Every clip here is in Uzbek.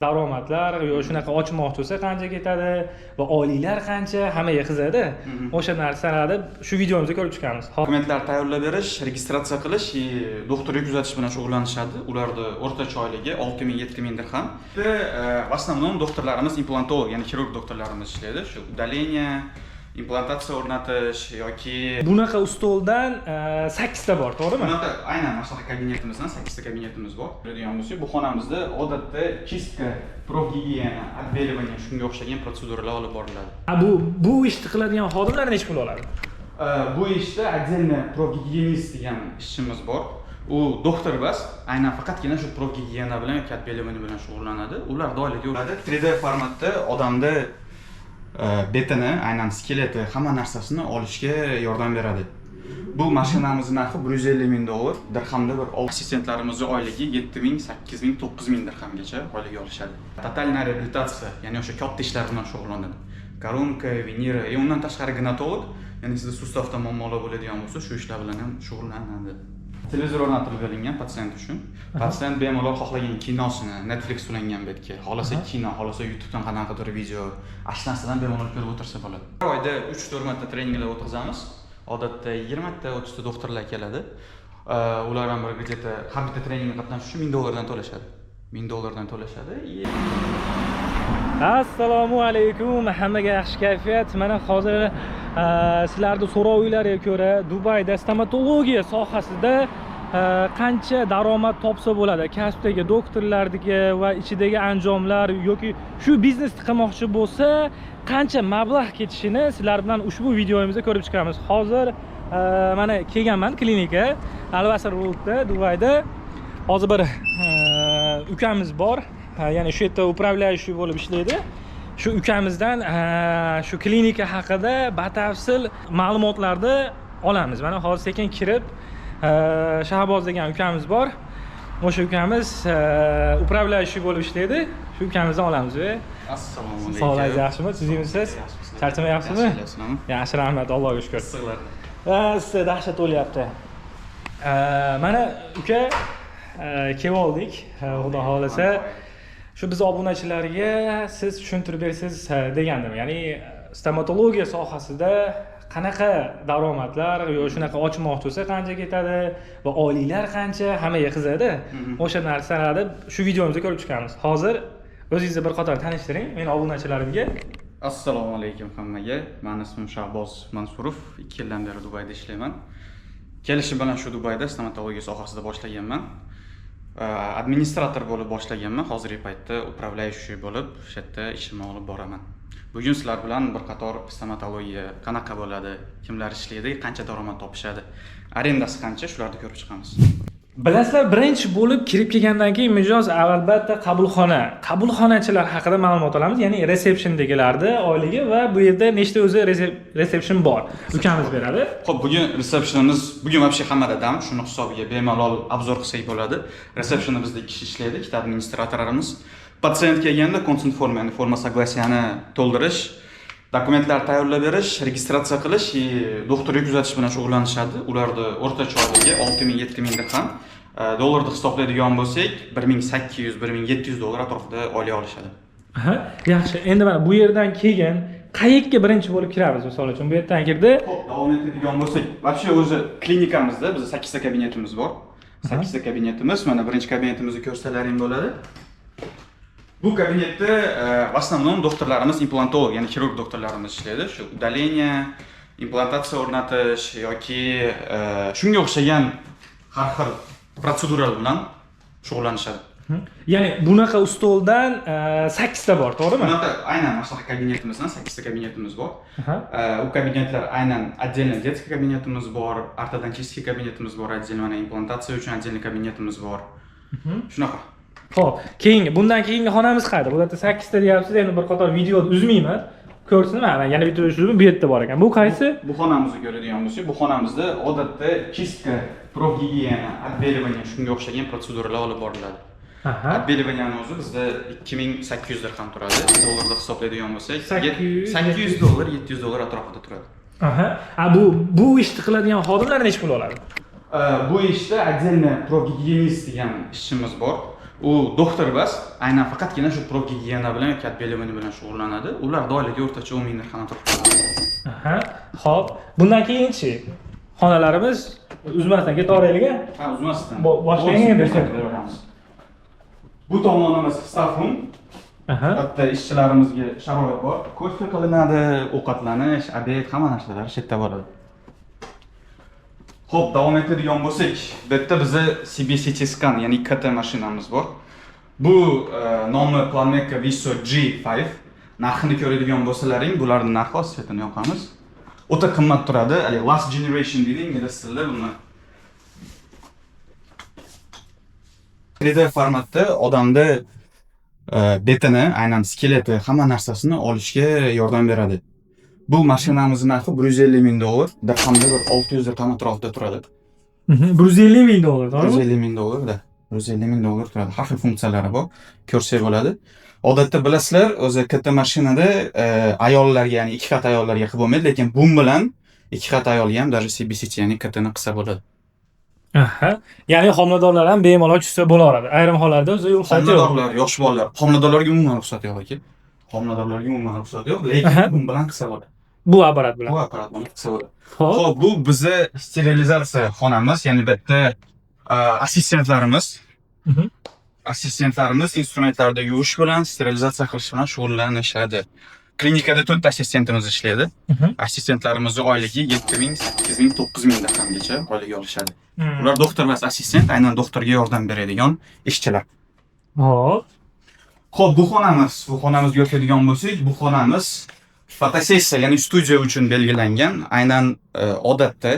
daromadlar yo shunaqa ochmoqchi bo'lsa qancha ketadi va oyliklar qancha hammaga qiziqadi. O'sha narsalarni shu videomizda ko'rib chiqamiz. Dokumentlar tayyorlab berish, registratsiya qilish, doktorga kuzatish bilan shug'ullanishadi. Ularda o'rtacha oyligi 6000-7000 dirham. В основном doktorlarimiz implantolog, ya'ni xirurg doktorlarimiz ishlaydi. Shu udalение, implantatsiya o'rnatish yoki Bunaqa ustoldan 8 ta bor, to'g'rimi? bunaqa aynan mana shunaqa kabinetimizdan 8 ta kabinetimiz bor. Biladigan bo'lsak, bu xonamizda odatda чистка, profgigiyena, отбеливание shunga o'xshagan proseduralar olib boriladi. Bu ishni qiladigan xodimlar necha pul oladi? Bu ishda отдельно profgigiyenist degan ishchimiz bor. U doktor emas, aynan faqatgina shu profgigiyena bilan yoki отбеливание bilan shug'ullanadi. Ular oyligi oladi. 3D formatda odamda betini, aynan skeleti, hamma narsasini olishga yordam beradi. Bu mashinamizning narxi $150,000, dirhamda bir assistentlarimizni oyligi 7,000, 8,000, 9,000 dirhamgacha oylik olishadi. Totalniy reabilitatsiya, ya'ni o'sha katta ishlar bilan shug'ullanadi. Koronka, venera, undan tashqari ginekolog, ya'ni sizda sustavda muammolar bo'ladigan bo'lsa, shu ishlar bilan ham shug'ullanadi. Televizor o'rnatilib berilgan patsient uchun. Patsient bemalol xohlagan kinosini, Netflix ulangan betga, xolasa kino, xolasa YouTubedan qanaqadir video, ashnasadan bemalol ko'rib o'tirsa bo'ladi. Bir oyda 3-4 marta treninglar o'tkazamiz. Odatda 20 ta 30 ta doktorlar keladi. Ular ham bir где-то har bitta treningga qatnashish uchun $1000 to'lashadi. $1000 to'lashadi. Assalomu alaykum, hammaga yaxshi kayfiyat. Mana hozir sizlarning so'rovinglarga ko'ra Dubayda stomatologiya sohasida qancha daromad topsa bo'ladi, kasbdagi doktorlardagi va ichidagi anjomlar yoki shu biznesni qilmoqchi bo'lsa qancha mablag' ketishini sizlar bilan ushbu videomizda ko'rib chiqamiz. Hozir mana kelganman klinika Al-Wasr Roadda Dubayda. Hozir bir ukamiz bor. Ya'ni shu yerda upravляющий bo'lib ishlaydi. Shu ukamizdan shu klinika haqida batafsil ma'lumotlarni olamiz. Mana hozir sekin kirib Shahboz degan ukamiz bor. O'sha ukamiz upravляющий bo'lib ishlaydi. Shu ukamizdan olamiz. Assalomu alaykum. Sog'ligingiz yaxshimi? Sizmisiz? Charchamayapsizmi? Yaxshi, rahmat, Allohga shukr. Sizga dahshat o'lyapti. Mana uka kelib oldik. Xudo xolasa shu biz obunachilarga siz tushuntirib bersiz degandim. Ya'ni stomatologiya sohasida qanaqa daromadlar yo shunaqa ochmoqchi bo'lsa qancha ketadi va oyliklar qancha hammaga qiziqadi. O'sha narsalarni shu videomizda ko'rib chiqamiz. Hozir o'zingizni bir qator tanishtiring meni obunachilarimga. Assalomu alaykum hammaga. Mening ismim Shahboz Mansurov. 2 yildan beri Dubayda ishlayman. Kelishim bilan shu Dubayda stomatologiya sohasida boshlaganman. Administrator bo'lib boshlaganman. Hozirgi paytda upravляющий bo'lib o'sha yerda ishimni olib boraman. Bugun sizlar bilan bir qator stomatologiya qanaqa bo'ladi, kimlar ishlaydi, qancha daromad topishadi, arendasi qancha, shularni ko'rib chiqamiz. Bilasizlar, birinchi bo'lib kirib kelgandan keyin mijoz albatta qabulxonachilar haqida ma'lumot olamiz, ya'ni receptiondagilarni oyligi va bu yerda nechta o'zi reception bor. Ukamiz beradi. Xo'p, bugun receptionimiz вообще hammada dam, shuni hisobiga bemalol obzor qilsak bo'ladi. Receptionimizda 2 kishi ishlaydi, 2 ta administratorlarimiz. Patsient kelganda consent form, ya'ni forma soglasiyani to'ldirish, dokumentlar tayyorlab berish, registratsiya qilish, doktorga kuzatish bilan shug'ullanishadi. Ularda o'rtacha oyligi 6000-7000 dirham. Dollarda hisoblaydigan bo'lsak, $1800-1700 atrofida oylik olishadi. Yaxshi. Endi mana bu yerdan keyin qayerga birinchi bo'lib kiramiz, misol uchun bu yerdan kirdi. Xo'p, davom etadigan bo'lsak, вообще o'zi klinikamizda biz 8 ta kabinetimiz bor. 8 ta kabinetimiz, mana birinchi kabinetimizni ko'rsalaring bo'ladi. Bu kabinetda в основном doktorlarimiz implantolog, ya'ni xirurg doktorlarimiz ishlaydi. Shu udalение, implantatsiya o'rnatish yoki shunga o'xshagan har xil proseduralar bilan shug'ullanishadi. Ya'ni bunaqa ustoldan 8 ta bor, to'g'rimi? Bunaqa aynan mana shunaqa kabinetimizdan 8 ta kabinetimiz bor. U kabinetlar aynan отдельно детский kabinetimiz bor, ortodontik kabinetimiz bor, отдельно mana implantatsiya uchun отдельно kabinetimiz bor. Shunaqa. Xo'p, bundan keyingi xonamiz qayerda? Bu yerda 8 ta deyapsiz, endi bir qator videoni uzmayman. Ko'rsin, mana yana bitta ushbu bu yerda bor ekan. Bu qaysi? Bu xonamizni ko'radigan bo'lsak, bu xonamizda odatda чистка, profgigiyena, отбеливание shunga o'xshagan proseduralar olib boriladi. Отбеливаниyaning o'zi bizda 2800 dirham turadi. Dollarda hisoblaydigan bo'lsak, $800, $700 atrofida turadi. Bu ishni qiladigan xodimlar necha pul oladi? Bu ishda отдельно profgigiyenist degan ishchimiz bor. U doktor bas, aynan faqatgina shu prof gigiyena bilan kat belimini bilan shug'ullanadi. Ular oilaga o'rtacha 10 ming dirham turadi. Aha. Xo'p, bundan keyinchi xonalarimiz uzmasdan ketaveraylik. Ha, uzmasdan. Boshlaylik endi. Bu tomonimiz staff room. Aha. Bitta ishchilarimizga sharoit bor. Ko'rsa qilinadi, ovqatlanish, obed, hamma narsalar shu yerda bo'ladi. Xo'p, davom etadigan bo'lsak, bu yerda bizda CBCT scan, ya'ni KT mashinamiz bor. Bu nomi Planmeca Viso G5. Narxini ko'radigan bo'lsalaring, bularning narxi ossetini yoqamiz. O'ta qimmat turadi. Last generation deydi ingliz tilida buni. 3D formatda odamda betini, aynan skeleti, hamma narsasini olishga yordam beradi. Bu mashinamiz narxi 150 ming dollar, dirhamda bir 600 dirham atrofida turadi. 150 ming dollar, to'g'rimi? 150 ming dollarda. 150 ming dollar turadi. Har xil funksiyalari bor. Ko'rsak bo'ladi. Odatda bilasizlar, o'zi katta mashinada ayollarga, ya'ni ikki xat ayollarga qilib bo'lmaydi, lekin bu bilan ikki xat ayolga ham даже CBCT, ya'ni kattani qilsa bo'ladi. Aha. Ya'ni homiladorlar ham bemalol tushsa bo'laveradi. Ayrim hollarda o'zi ruxsat yo'q. Homiladorlar, yosh bolalar, homiladorlarga umuman ruxsat yo'q aka. Homiladorlarga umuman ruxsat yo'q, lekin bu bilan qilsa bo'ladi. Bu apparat bilan. Bu apparat bilan qilsa bo'ladi. Xo'p, bu bizni sterilizatsiya xonamiz, ya'ni bu yerda assistentlarimiz. Assistentlarimiz instrumentlarda yuvish bilan, sterilizatsiya qilish bilan shug'ullanishadi. Klinikada 4 assistentimiz ishlaydi. Assistentlarimizning oyligi 7 ming, 8 ming, 9 ming dirhamgacha oylik olishadi. Ular doktor emas, assistent, aynan doktorga yordam beradigan ishchilar. Hop. Xo'p, bu xonamizga o'tadigan bo'lsak, bu xonamiz fotosessiya, ya'ni studiya uchun belgilangan. Aynan odatda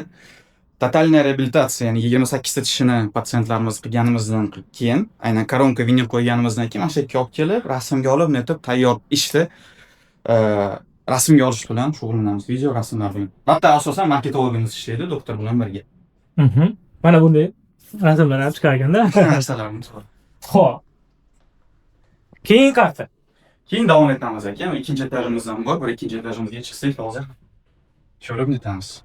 totalniy reabilitatsiya, ya'ni 28 ta tishini patsientlarimiz qilganimizdan keyin, aynan koronka vinil qo'yganimizdan keyin mana shu yerga olib kelib, rasmga olib, netib tayyor ishni rasmga olish bilan shug'ullanamiz. Video rasmlar bilan. Hatto asosan marketologimiz ishlaydi doktor bilan birga. Mana bunday rasmlar ham chiqar ekanda. Narsalarimiz bor. Xo'p. Keyin qayerda? Keyin davom etamiz aka. Ikkinchi etajimizdan bor. Bir ikkinchi etajimizga chiqsak hozir ko'rib netamiz.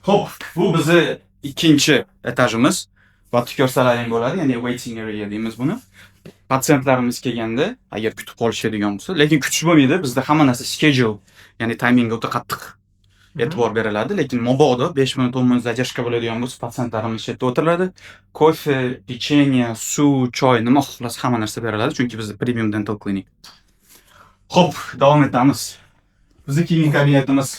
Xo'p, bu bizni ikkinchi etajimiz. Vatni ko'rsalaring bo'ladi, ya'ni waiting area deymiz buni. Patsientlarimiz kelganda, agar kutib qolishadigan bo'lsa, lekin kutish bo'lmaydi. Bizda hamma narsa schedule, ya'ni timingga o'ta qattiq e'tibor beriladi, lekin mabodo 5 minut 10 minut zadержка bo'ladigan bo'lsa, patsientlarimiz shu yerda o'tiriladi. Kofe, pechenye, suv, choy, nima xohlasa hamma narsa beriladi, chunki bizda premium dental clinic. Xo'p, davom etamiz. Bizning klinik kabinetimiz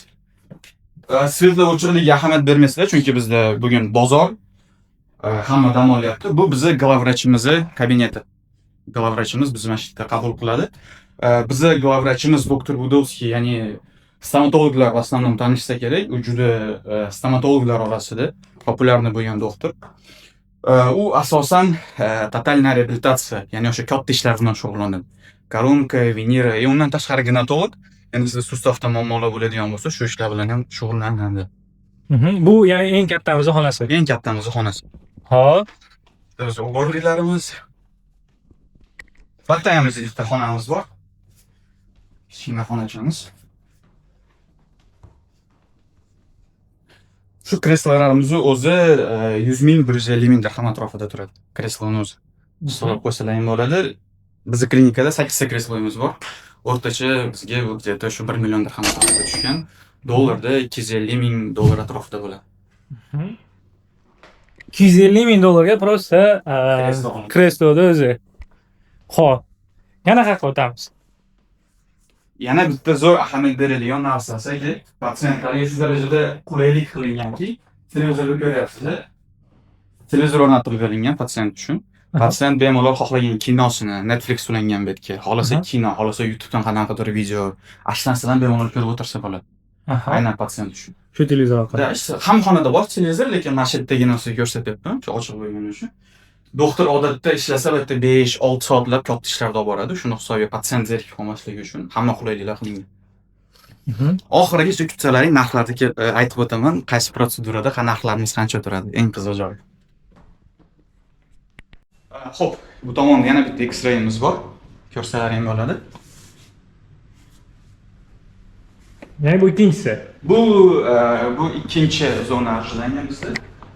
svetla o'chirligiga ahamiyat bermaysizlar, chunki bizda bugun bozor, hamma dam olyapti. Bu bizni glavvrachimizning kabineti. Glavvrachimiz bizni mana shu yerda qabul qiladi. Bizni glavvrachimiz doktor Budovskiy, ya'ni stomatologlar в основном tanishsa kerak. U juda stomatologlar orasida populyarniy bo'lgan doktor. U asosan totalniy reabilitatsiya, ya'ni o'sha katta ishlar bilan shug'ullanadi. Koronka, venera, undan tashqari ginekolog, ya'ni sizda sustavda muammolar bo'ladigan bo'lsa, shu ishlar bilan ham shug'ullanadi. Bu ya'ni eng kattamizning xonasi. Eng kattamizning xonasi. Hop. Biz o'g'irliklarimiz. Bittamiz bitta xonamiz bor. Kichkina xonachamiz. Shu kreslolarimiz o'zi 100 ming, 150 ming dirham atrofida turadi. Kresloni o'zi. Hisoblab qo'ysalar bo'ladi. Bizning klinikada 8 ta kreslomiz bor. O'rtacha bizga bu где-то shu 1 million dirham atrofida tushgan. Dollarda 250 ming dollar atrofida bo'ladi. 250 ming dollarga просто kresloni o'zi. Xo'p. Yana qayerga o'tamiz? Yana bitta zo'r ahamiyat beriladigan narsasi, patsientlarga shu darajada qulaylik qilinganki, televizorda ko'ryapsizlar. Televizor o'rnatilib berilgan patsient uchun. Patsient bemalol xohlagan kinosini, Netflix ulangan betga, xohlasa kino, xohlasa YouTubedan qanaqadir video, ashlansadan bemalol ko'rib o'tirsa bo'ladi. Aynan patsient uchun. Shu televizor orqali. Hamma xonada bor televizor, lekin mana shu yerdagi narsani ko'rsatyapman, shu ochiq bo'lgani uchun. Doktor odatda ishlasa, albatta 5-6 soatlab katta ishlarda olib boradi. Shuni hisobiga patsient zerikib qolmasligi uchun hamma qulayliklar qilingan. Oxirigacha kutsalaring narxlarni aytib o'taman, qaysi protsedurada narxlarimiz qancha turadi, eng qiziq joyi. Xo'p, bu tomonda yana bitta X-rayimiz bor. Ko'rsalaring bo'ladi. Ya'ni bu ikkinchisi. Bu ikkinchi zona ajralgan bizda.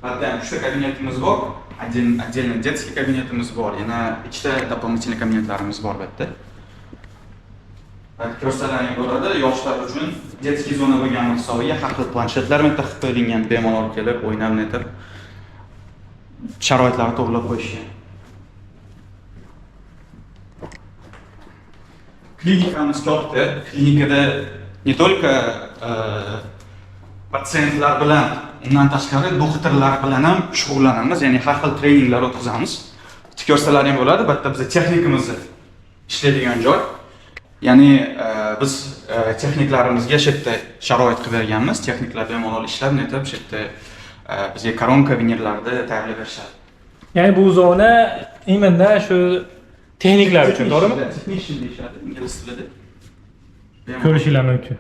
Batda uchta kabinetimiz bor. Отдельно детский kabinetimiz bor. Yana ikkita дополнительный kabinetlarimiz bor bu yerda. Ko'rsatadigan bo'ladi, yoshlar uchun детский zona bo'lgan hisobiga har xil planshetlar taxib qo'yilgan, bemalol kelib, o'ynab netib sharoitlarni to'g'rilab qo'yishgan. Klinikamiz katta. Klinikada не только patsientlar bilan, undan tashqari doktorlar bilan ham shug'ullanamiz, ya'ni har xil treninglar o'tkazamiz. Ko'rsalaring bo'ladi, bu yerda biz texnikamizni ishlaydigan joy. Ya'ni biz texniklarimizga shu yerda sharoit qilib berganmiz. Texniklar bemalol ishlab netib, shu yerda bizga koronka vinirlarni tayyorlab berishadi. Ya'ni bu zona imenda shu texniklar uchun, to'g'rimi? Technician deyishadi ingliz tilida. Ko'rishinglar mumkin.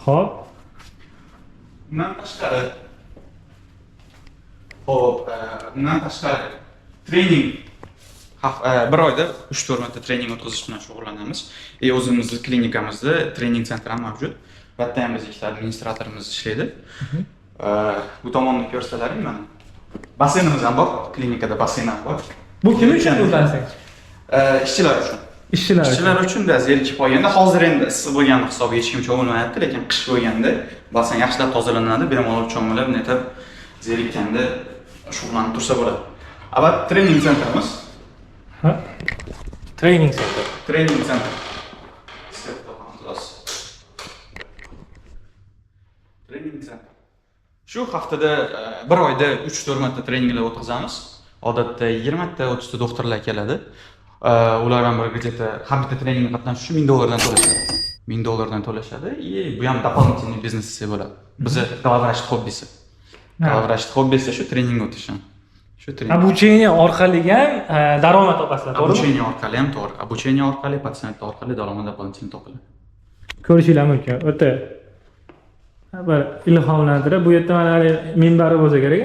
Xo'p. Bundan tashqari bundan tashqari trening bir oyda 3-4 marta trening o'tkazish bilan shug'ullanamiz. O'zimizning klinikamizda trening sentri ham mavjud. Bu yerda ham biz ikkita administratorimiz ishlaydi. Bu tomonni ko'rsatalaring mana. Basseynimiz ham bor, klinikada basseyn ham bor. Bu kim uchun o'zlarsang? Ishchilar uchun. Ishchilar uchun da zerikib qolganda, hozir endi issiq bo'lgan hisobiga hech kim cho'milmayapti, lekin qish bo'lganda basseyn yaxshilab tozalanadi, bemalol cho'milib netib zerikkanda shug'ullanib tursa bo'ladi. Abat trening sentrimiz. Ha? Training center. Trening center. Trening center. Shu haftada bir oyda 3-4 marta treninglar o'tkazamiz. Odatda 20 ta 30 ta doktorlar keladi. Ular ham где-то har bitta treningga qatnashish uchun $1000 to'lashadi. $1000 to'lashadi. Bu ham дополнительный biznes bo'ladi. Bizi главврач hobbisi. Главврач hobbisi shu trening o'tish. Shu trening. Обучение orqali ham daromad topasizlar, to'g'rimi? Обучение orqali ham to'g'ri. Обучение orqali, patsiyentlar orqali daromad doполнительный topiladi. Ko'rishinglar mumkin. O'ta bir ilhomlantirib, bu yerda mana minbari bo'lsa kerak.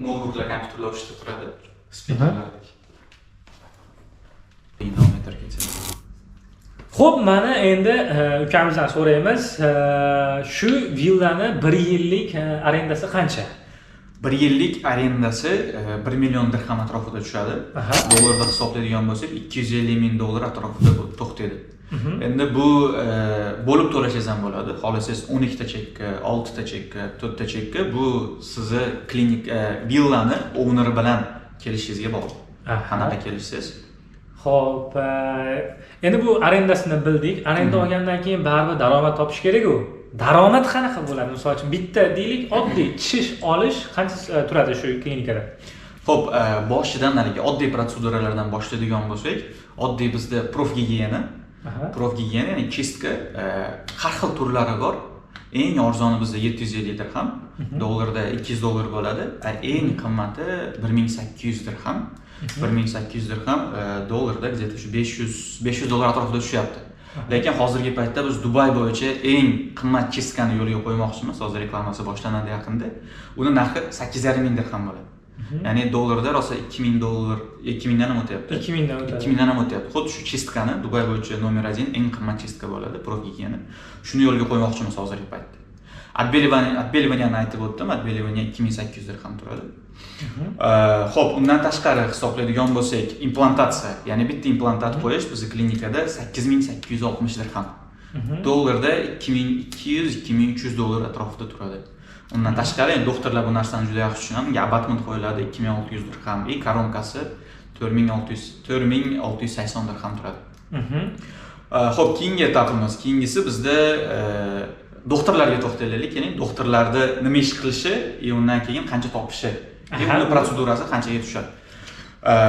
Notebooklar, kompyuterlar ishda turadi. Speakerlardek. Binometr ketadi. Xo'p, mana endi ukamizdan so'raymiz. Shu villani 1 yillik arendasi qancha? 1 yillik arendasi 1 million dirham atrofida tushadi. Dollarda hisoblaydigan bo'lsak, $250,000 atrofida to'xtaydi. Endi bu bo'lib to'lashingiz ham bo'ladi. Xohlasangiz 12 ta chekka, 6 ta chekka, 4 ta chekka bu sizni klinik villani owneri bilan kelishingizga bog'liq. Qanaqa kelishsiz? Xo'p, endi bu arendasini bildik. Arenda olgandan keyin baribir daromad topish kerak-ku. Daromad qanaqa bo'ladi? Misol uchun bitta deylik, oddiy tish olish qancha turadi shu klinikada? Xo'p, boshidan haligi oddiy proseduralardan boshlaydigan bo'lsak, oddiy bizda profgigiyena, ya'ni chistka har xil turlari bor. Eng arzoni bizda 750 dirham, dollarda $200 bo'ladi. Eng qimmati 1800 dirham. 1800 dirham dollarda где-то shu $500 atrofida tushyapti. Lekin hozirgi paytda biz Dubay bo'yicha eng qimmat chistkani yo'lga qo'ymoqchimiz. Hozir reklamasi boshlanadi yaqinda. Uni narxi 8500 dirham bo'ladi. Ya'ni dollarda rosa $2000, 2000 dan ham o'tyapti. 2000 dan o'tadi. 2000 dan ham o'tyapti. Xuddi shu chistkani Dubay bo'yicha nomer 1 eng qimmat chistka bo'ladi, profgigiyena. Shuni yo'lga qo'ymoqchimiz hozirgi paytda. Отбеливание aytib o'tdim. Отбеливание 2800 dirham turadi. Xo'p, undan tashqari hisoblaydigan bo'lsak, implantatsiya, ya'ni bitta implantat qo'yish bizning klinikada 8860 dirham. Dollarda $2200-2300 atrofida turadi. Undan tashqari doktorlar bu narsani juda yaxshi tushunadi. Abatment qo'yiladi 2600 dirham, koronkasi 4680 dirham turadi. Xo'p, keyingi etapimiz, keyingisi bizda doktorlarga to'xtalaylik, ya'ni doktorlarda nima ish qilishi, undan keyin qancha topishi, uni protsedurasi qanchaga tushadi.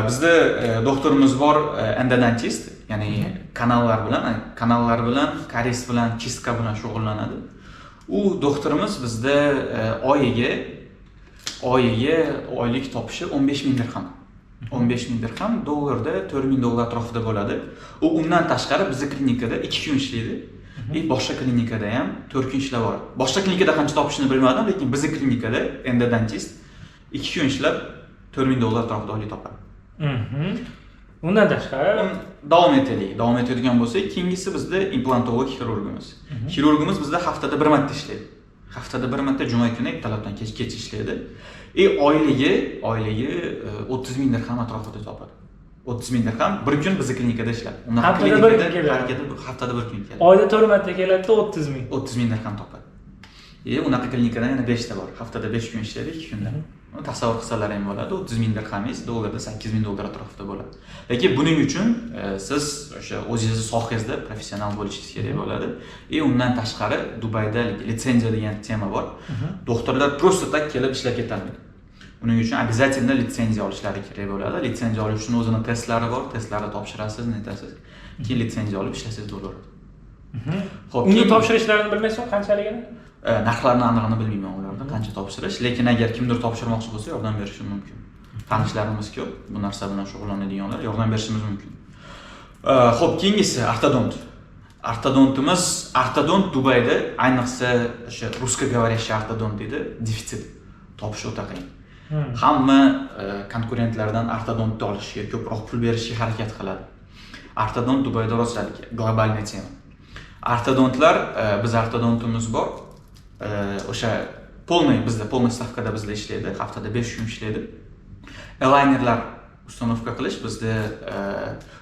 Bizda doktorimiz bor, endodontist, ya'ni kanallar bilan, karies bilan, chistka bilan shug'ullanadi. U doktorimiz bizda oyiga oylik topishi 15000 dirham. 15000 dirham dollarda $4000 atrofida bo'ladi. U undan tashqari bizning klinikada 2 kun ishlaydi. Boshqa klinikada ham 4 kun ishlab boradi. Boshqa klinikada qancha topishini bilmadim, lekin bizning klinikada endodontist 2 kun ishlab $4000 atrofida oylik topadi. Undan tashqari davom etaylik. Davom etadigan bo'lsak, keyingisi bizda implantolog xirurgimiz. Xirurgimiz bizda haftada bir marta ishlaydi. Haftada bir marta juma kuni ertalabdan kechgacha ishlaydi. Oyligi 30 ming dirham atrofida topadi. 30 ming dirham bir kun bizning klinikada ishlaydi. Haftada bir kun keladi. Haftada bir kun keladi. oyda 4 marta keladi 30 ming. 30 ming dirham topadi. Unaqa klinikadan yana 5 ta bor. Haftada 5 kun ishlaydi, 2 kunda. Tasavvur qilsalar ham bo'ladi. 30 ming dirhamingiz dollarda 8 ming dollar atrofida bo'ladi. Lekin buning uchun siz o'sha o'zingiz sohangizda professional bo'lishingiz kerak bo'ladi. Undan tashqari Dubayda litsenziya degan tema bor. Doktorlar просто tak kelib ishlab ketolmaydi. Buning uchun обязательно litsenziya olishlari kerak bo'ladi. Litsenziya olish uchun o'zining testlari bor. Testlarni topshirasiz, netasiz. Keyin litsenziya olib ishlasangiz bo'laveradi. Xo'p, uni topshirishlarini bilmaysan qanchaligini? Narxlarni aniqini bilmayman ularda, qancha topshirish, lekin agar kimdir topshirmoqchi bo'lsa, yordam berishim mumkin. Tanishlarimiz ko'p, bu narsa bilan shug'ullanadiganlar, yordam berishimiz mumkin. Xo'p, keyingisi ortodont. Ortodont Dubayda, ayniqsa o'sha ruskoговорящий ortodont deydi, defitsit topish o'ta qiyin. Hamma konkurentlardan ortodontni olishga, ko'proq pul berishga harakat qiladi. Ortodont Dubayda rostalik globalniy tema. Ortodontlar, biz ortodontimiz bor. O'sha polniy stavkada bizda ishlaydi, haftada 5 kun ishlaydi. Alignerlar ustanovka qilish bizda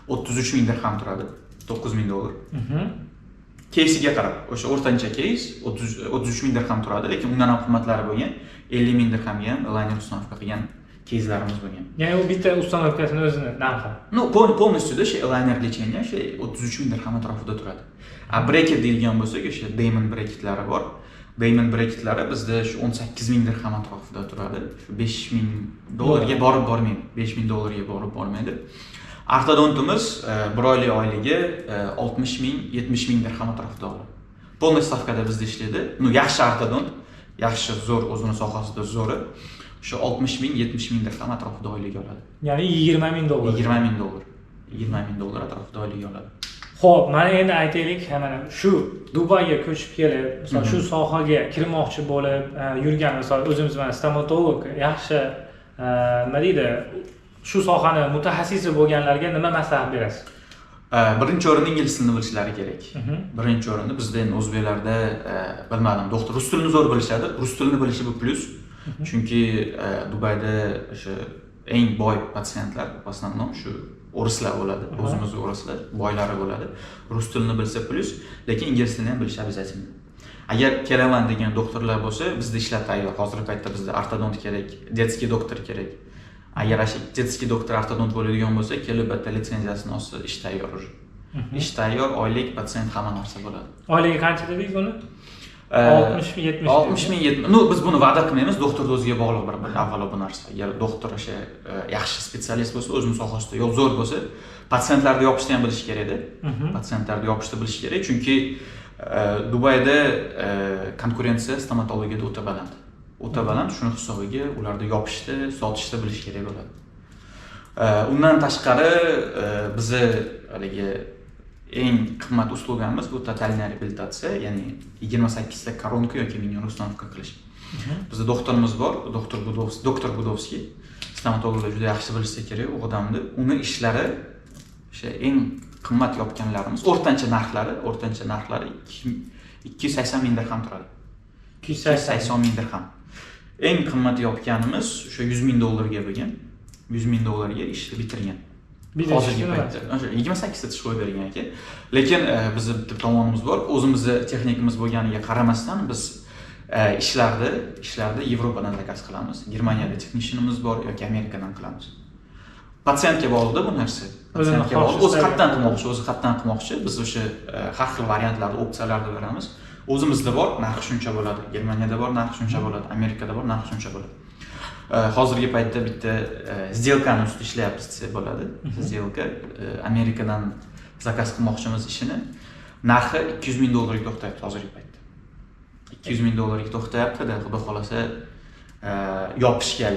33 ming dirham turadi, 9 ming dollar. Кейsiga qarab, o'sha o'rtancha keys 33 ming dirham turadi, lekin undan ham qimmatlari bo'lgan, 50 ming dirhamga ham aligner ustanovka qilgan keyslarimiz bo'lgan. Ya'ni u bitta ustanovkasini o'zini narxi. Полностью o'sha aligner lecheniya o'sha 33 ming dirham atrofida turadi. Bracket deyilgan bo'lsa, o'sha diamond bracketlari bor. Diamond bracketlari bizda shu 18 ming dirham atrofida turadi. Shu 5 ming dollarga borib bormaydi. 5 ming dollarga borib bormaydi. Ortodontimiz bir oylik oyligi 60 ming, 70 ming dirham atrofida oladi. Полный stavkada bizda ishlaydi. Yaxshi ortodont, yaxshi zo'r, o'zining sohasida zo'ri. Shu 60 ming, 70 ming dirham atrofida oylik oladi. Ya'ni 20 ming dollar. 20 ming dollar. 20 ming dollar atrofida oylik oladi. Xo'p, mana endi aytaylik, mana shu Dubayga ko'chib kelib, misol shu sohaga kirmoqchi bo'lib yurgan, misol o'zimiz mana stomatolog, yaxshi nima deydi, shu sohani mutaxassisi bo'lganlarga nima maslahat berasiz? Birinchi o'rinda ingliz tilini bilishlari kerak. Birinchi o'rinda bizda endi o'zbeklarda bilmadim, doktor rus tilini zo'r bilishadi. Rus tilini bilishi bu plus. Chunki Dubayda o'sha eng boy patsientlar в основном shu o'rislar bo'ladi. O'zimiz o'rislar, boylari bo'ladi. Rus tilini bilsa plus, lekin ingliz tilini ham bilishi обязательно. Agar kelaman degan doktorlar bo'lsa, bizda ishlar tayyor. Hozirgi paytda bizda ortodont kerak, детский doktor kerak. Agar детский doktor ortodont bo'ladigan bo'lsa, kelib bitta litsenziyasini olsa, ish tayyor уже. Ish tayyor, oylik patsient hamma narsa bo'ladi. Oyligi qancha dedingiz buni? 60 ming, 70 ming. 60 ming, 70. No, biz buni va'da qilmaymiz, doktorning o'ziga bog'liq bir avvalo bu narsa. Agar doktor o'sha yaxshi specialist bo'lsa, o'zining sohasida yo'l zo'r bo'lsa, patsientlarni yopishni ham bilish kerak-da. Patsientlarni yopishni bilish kerak, chunki Dubayda konkurensiya stomatologiyada o'ta baland. O'ta baland, shuni hisobiga ularni yopishni, sotishni bilish kerak bo'ladi. Undan tashqari bizni haligi eng qimmat uslugamiz bu totalniy reabilitatsiya, ya'ni 28 ta koronka yoki minion ustanovka qilish. Bizda doktorimiz bor, doktor Budovskiy. Stomatologlar juda yaxshi bilsa kerak u odamni. Uni ishlari o'sha eng qimmat yopganlarimiz, o'rtancha narxlari 280 ming dirham turadi. 280 ming dirham. Eng qimmat yopganimiz o'sha 100 ming dollarga bo'lgan. 100 ming dollarga ishni bitirgan. Hozirgi paytda 28 ta tish qo'yib bergan ekan. Lekin bizni bitta tomonimiz bor. O'zimizni texnikamiz bo'lganiga qaramasdan biz ishlarni Yevropadan zakaz qilamiz. Germaniyada texnishinimiz bor yoki Amerikadan qilamiz. Patsientga bog'liq bu narsa. Patsientga bog'liq. O'zi qatdan qilmoqchi. Biz o'sha har xil variantlarni, opsiyalarni beramiz. O'zimizda bor, narxi shuncha bo'ladi. Germaniyada bor, narxi shuncha bo'ladi. Amerikada bor, narxi shuncha bo'ladi. Hozirgi paytda bitta сделкani ustida ishlayapmiz desa bo'ladi. Сделка Amerikadan zakaz qilmoqchimiz ishini. Narxi 200 ming dollarga to'xtayapti hozirgi paytda. 200 ming dollarga to'xtayapti-da, xudo xolasa yopishga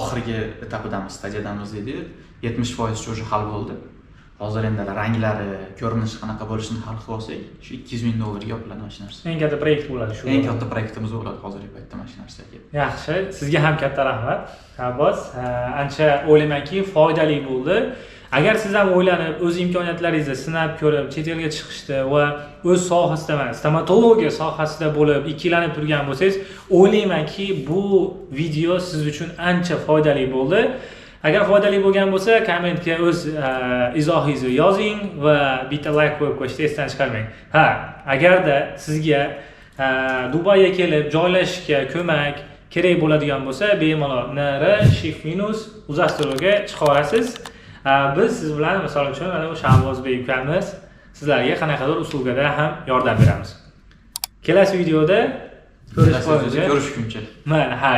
oxirgi etapidamiz, stadiyadamiz deydi. 70% уже hal bo'ldi. hozir endi ranglari, ko'rinishi qanaqa bo'lishini hal qilib olsak, shu 200 ming dollarga yopiladi mana shu narsa. Eng katta proyekt bo'ladi shu. Eng katta proyektimiz bo'ladi hozirgi paytda mana shu narsaga. Yaxshi, sizga ham katta rahmat. Abbos, ancha o'ylaymanki, foydali bo'ldi. Agar siz ham o'ylanib, o'z imkoniyatlaringizni sinab ko'rib, chet elga chiqishda va o'z sohasida, stomatologiya sohasida bo'lib ikkilanib turgan bo'lsangiz, o'ylaymanki, bu video siz uchun ancha foydali bo'ldi. Agar foydali bo'lgan bo'lsa, kommentga o'z izohingizni yozing va bitta like qo'yib qo'yishni esdan chiqarmang. Ha, agarda sizga Dubayga kelib joylashishga ko'mak kerak bo'ladigan bo'lsa, bemalol NR shift minus uzastroga chiqa olasiz. Biz siz bilan misol uchun mana bu Shahbozbek ukamiz sizlarga qanaqadir usullarda ham yordam beramiz. Kelasi videoda ko'rishguncha. Ko'rishguncha. Mana, ha.